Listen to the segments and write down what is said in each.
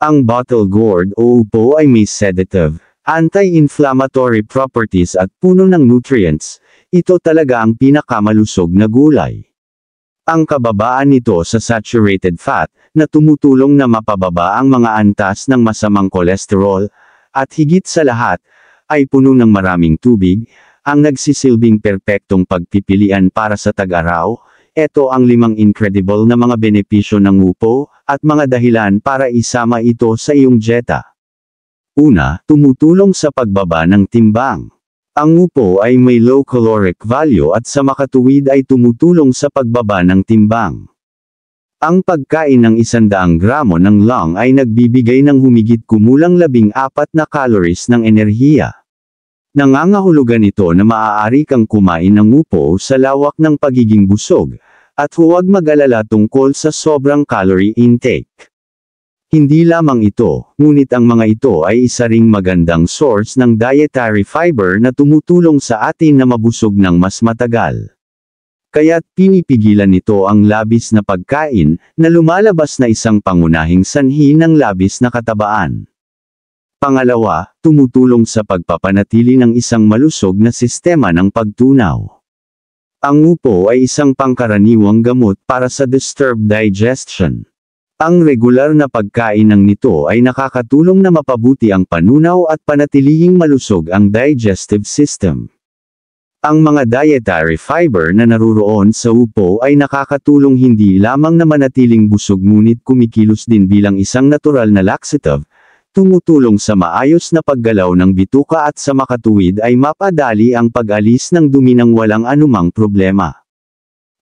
Ang bottle gourd o upo ay may sedative, anti-inflammatory properties at puno ng nutrients. Ito talaga ang pinakamalusog na gulay. Ang kababaan nito sa saturated fat, na tumutulong na mapababa ang mga antas ng masamang kolesterol, at higit sa lahat, ay puno ng maraming tubig, ang nagsisilbing perpektong pagpipilian para sa tag-araw. Ito ang 5 incredible na mga benepisyo ng upo, at mga dahilan para isama ito sa iyong dieta. Una, tumutulong sa pagbaba ng timbang. Ang upo ay may low caloric value at sa makatuwid ay tumutulong sa pagbaba ng timbang. Ang pagkain ng 100 gramo ng long ay nagbibigay ng humigit kumulang 14 na calories ng enerhiya. Nangangahulugan ito na maaari kang kumain ng upo sa lawak ng pagiging busog, at huwag mag-alala tungkol sa sobrang calorie intake. Hindi lamang ito, ngunit ang mga ito ay isa ring magandang source ng dietary fiber na tumutulong sa atin na mabusog ng mas matagal. Kaya't pinipigilan nito ang labis na pagkain, na lumalabas na isang pangunahing sanhi ng labis na katabaan. Pangalawa, tumutulong sa pagpapanatili ng isang malusog na sistema ng pagtunaw. Ang upo ay isang pangkaraniwang gamot para sa disturbed digestion. Ang regular na pagkain ng nito ay nakakatulong na mapabuti ang panunaw at panatilihing malusog ang digestive system. Ang mga dietary fiber na naruroon sa upo ay nakakatulong hindi lamang na manatiling busog ngunit kumikilos din bilang isang natural na laxative, tumutulong sa maayos na paggalaw ng bituka at sa makatuwid ay mapadali ang pag-alis ng dumi ng walang anumang problema.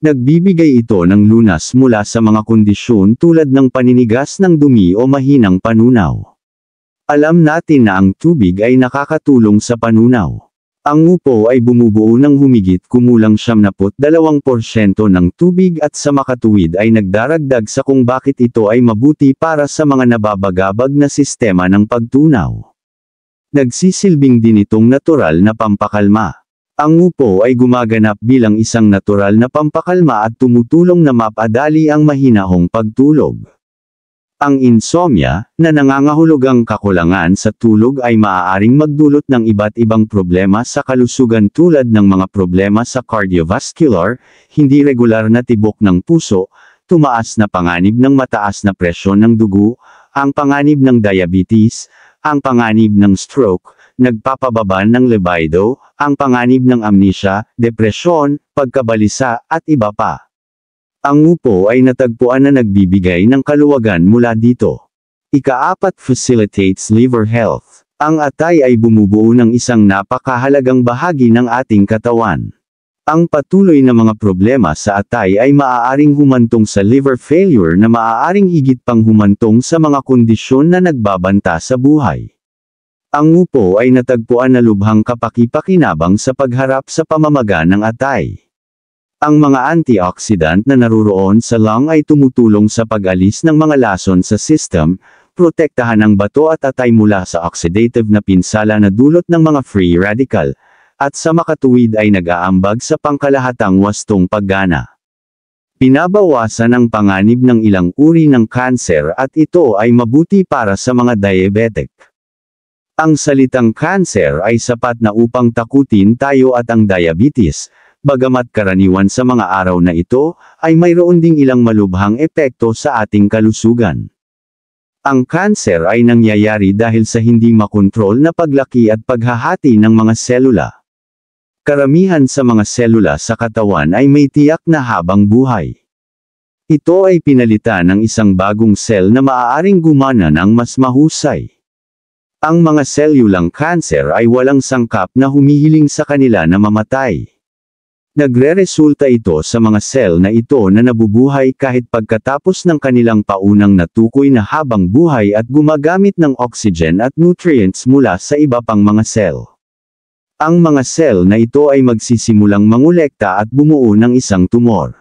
Nagbibigay ito ng lunas mula sa mga kondisyon tulad ng paninigas ng dumi o mahinang panunaw. Alam natin na ang tubig ay nakakatulong sa panunaw. Ang upo ay bumubuo ng humigit kumulang 72% ng tubig at sa makatuwid ay nagdaragdag sa kung bakit ito ay mabuti para sa mga nababagabag na sistema ng pagtunaw. Nagsisilbing din itong natural na pampakalma. Ang upo ay gumaganap bilang isang natural na pampakalma at tumutulong na mapadali ang mahinahong pagtulog. Ang insomnia, na nangangahulugang kakulangan sa tulog ay maaaring magdulot ng iba't ibang problema sa kalusugan tulad ng mga problema sa cardiovascular, hindi regular na tibok ng puso, tumaas na panganib ng mataas na presyon ng dugo, ang panganib ng diabetes, ang panganib ng stroke, nagpapababa ng libido, ang panganib ng amnesia, depresyon, pagkabalisa, at iba pa. Ang upo ay natagpuan na nagbibigay ng kaluwagan mula dito. Ika-4, facilitates liver health. Ang atay ay bumubuo ng isang napakahalagang bahagi ng ating katawan. Ang patuloy na mga problema sa atay ay maaaring humantong sa liver failure na maaaring higit pang humantong sa mga kondisyon na nagbabanta sa buhay. Ang upo ay natagpuan na lubhang kapaki-pakinabang sa pagharap sa pamamaga ng atay. Ang mga antioxidant na naruroon sa lung ay tumutulong sa pag-alis ng mga lason sa system, protektahan ang bato at atay mula sa oxidative na pinsala na dulot ng mga free radical, at sa makatuwid ay nag-aambag sa pangkalahatang wastong paggana. Pinabawasan ang panganib ng ilang uri ng kanser at ito ay mabuti para sa mga diabetic. Ang salitang cancer ay sapat na upang takutin tayo at ang diabetes, bagamat karaniwan sa mga araw na ito, ay mayroon ding ilang malubhang epekto sa ating kalusugan. Ang cancer ay nangyayari dahil sa hindi makontrol na paglaki at paghahati ng mga selula. Karamihan sa mga selula sa katawan ay may tiyak na habang buhay. Ito ay pinalitan ng isang bagong sel na maaaring gumana ng mas mahusay. Ang mga selulang cancer ay walang sangkap na humihiling sa kanila na mamatay. Nagre-resulta ito sa mga sel na ito na nabubuhay kahit pagkatapos ng kanilang paunang natukoy na habang buhay at gumagamit ng oxygen at nutrients mula sa iba pang mga sel. Ang mga sel na ito ay magsisimulang mangolekta at bumuo ng isang tumor.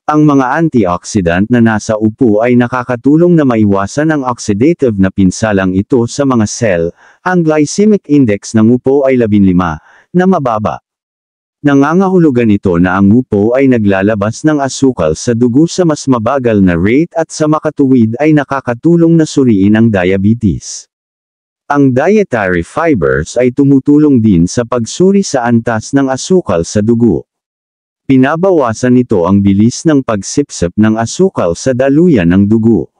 Ang mga antioxidant na nasa upo ay nakakatulong na maiwasan ang oxidative na pinsalang ito sa mga sel. Ang glycemic index ng upo ay 15, na mababa. Nangangahulugan ito na ang upo ay naglalabas ng asukal sa dugo sa mas mabagal na rate at sa makatuwid ay nakakatulong na suriin ang diabetes. Ang dietary fibers ay tumutulong din sa pagsuri sa antas ng asukal sa dugo. Pinabawasan nito ang bilis ng pagsipsip ng asukal sa daluyan ng dugo.